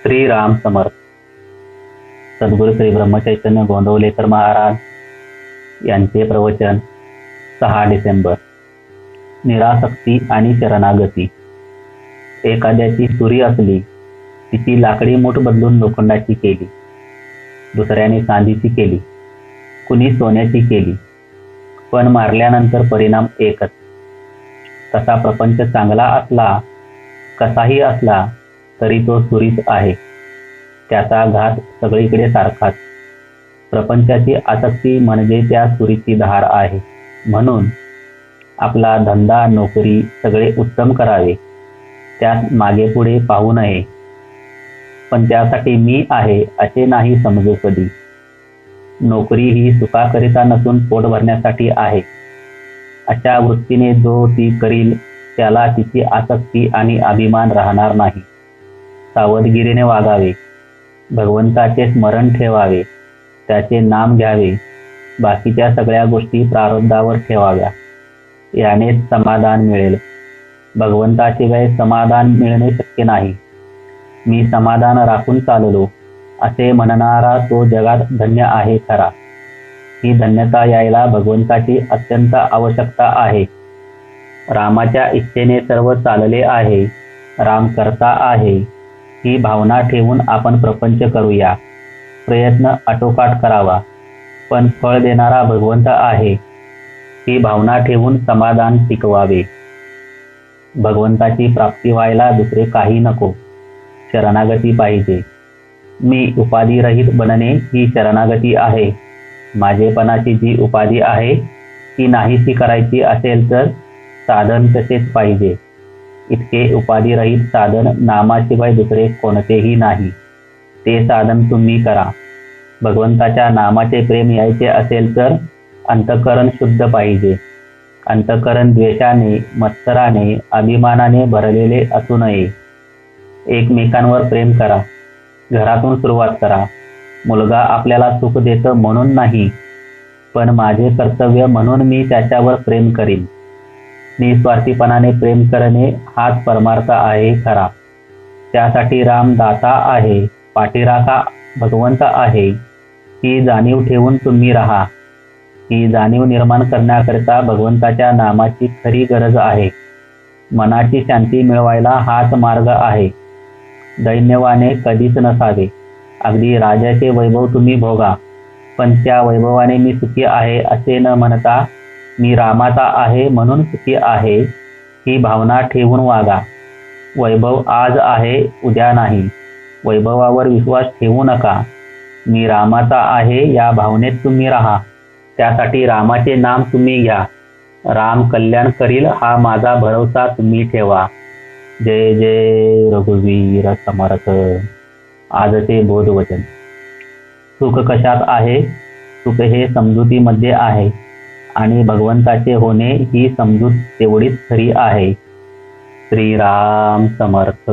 श्रीराम समर्थ. सद्गुरू श्री ब्रह्मचैतन्य गोंदवलेकर महाराज यांचे प्रवचन 6 डिसेंबर. निरासक्ती आणि शरणागती. एखाद्याची सुरी असली, तिची लाकडी मूठ बदलून लोखंडाची केली, दुसऱ्याने चांदीची केली, कुणी सोन्याची केली, पण मारल्यानंतर परिणाम एकच. तसा प्रपंच चांगला असला, कसाही असला तरी तो सुरीच आहे. त्याचा घात सगळीकडे सारखाच. प्रपंचाची आसक्ती म्हणजे त्या सुरीची धार आहे. म्हणून आपला धंदा नोकरी सगळे उत्तम करावे, त्यात मागे पुढे पाहू नये. पण त्यासाठी मी आहे असे नाही समजू कधी. नोकरी ही सुखाकरिता नसून पोट भरण्यासाठी आहे. अशा वृत्तीने जो ती करील त्याला तिची आसक्ती आणि अभिमान राहणार नाही. सावधगिरीने वागावे, भगवंताचे स्मरण ठेवावे, त्याचे नाम घ्यावे, बाकीच्या सगळ्या गोष्टी प्रारब्धावर ठेवाव्या. यानेच समाधान मिळेल. भगवंताशिवाय समाधान मिळणे शक्य नाही. मी समाधान राखून चाललो असे म्हणणारा तो जगात धन्य आहे खरा. ही धन्यता यायला भगवंताची अत्यंत आवश्यकता आहे. रामाच्या इच्छेने सर्व चालले आहे, राम करता आहे, ही भावना ठेवून आपण प्रपंच करूया. प्रयत्न आटोकाट करावा, पण फळ देणारा भगवंत आहे, ही भावना ठेवून समाधान टिकवावे. भगवंताची प्राप्ती व्हायला दुसरे काही नको, शरणागती पाहिजे. मी उपाधिरहित बनणे ही शरणागती आहे. माझेपणाची जी उपाधी आहे ती नाहीशी करायची असेल तर साधन तसेच पाहिजे. इतके उपाधिरहित साधन नामाशिवाय दुसरे कोणतेही नाही. ते साधन तुम्ही करा. भगवंताच्या नामाचे प्रेम यायचे असेल तर अंतःकरण शुद्ध पाहिजे. अंतःकरण द्वेषाने, मत्सराने, अभिमानाने भरलेले असू नये. एकमेकांवर प्रेम करा. घरातून सुरुवात करा. मुलगा आपल्याला सुख देतं म्हणून नाही, पण माझे कर्तव्य म्हणून मी त्याच्यावर प्रेम करीन. निस्वार्थीपणाने प्रेम करणे हाच परमार्थ आहे खरा. त्यासाठी राम दाता आहे, पाठीराखा भगवंत आहे, ही जाणीव ठेवून तुम्ही राहा. ही जाणीव निर्माण करण्याकरिता भगवंताच्या नामाची खरी गरज आहे. मनाची शांती मिळवायला हाच मार्ग आहे. दैन्यवाने कधीच नसावे. अगदी राजाचे वैभव तुम्ही भोगा, पण त्या वैभवाने मी सुखी आहे असे न म्हणता मी रामाचा आहे म्हणून सुखी आहे, ही भावना ठेवून वागा. वैभव आज आहे, उद्या नाही. वैभवावर विश्वास ठेवू नका. मी रामाचा आहे या भावनेत तुम्ही राहा. त्यासाठी रामाचे नाम तुम्ही घ्या. राम कल्याण करील हा माझा भरवसा तुम्ही ठेवा. जय जय रघुवीर समर्थ. आजचे बोधवचन. सुख कशात आहे? सुख हे समजुतीमध्ये आहे आणि भगवंताचे होणे ही समजूत तेवढीच खरी आहे. श्रीराम समर्थ.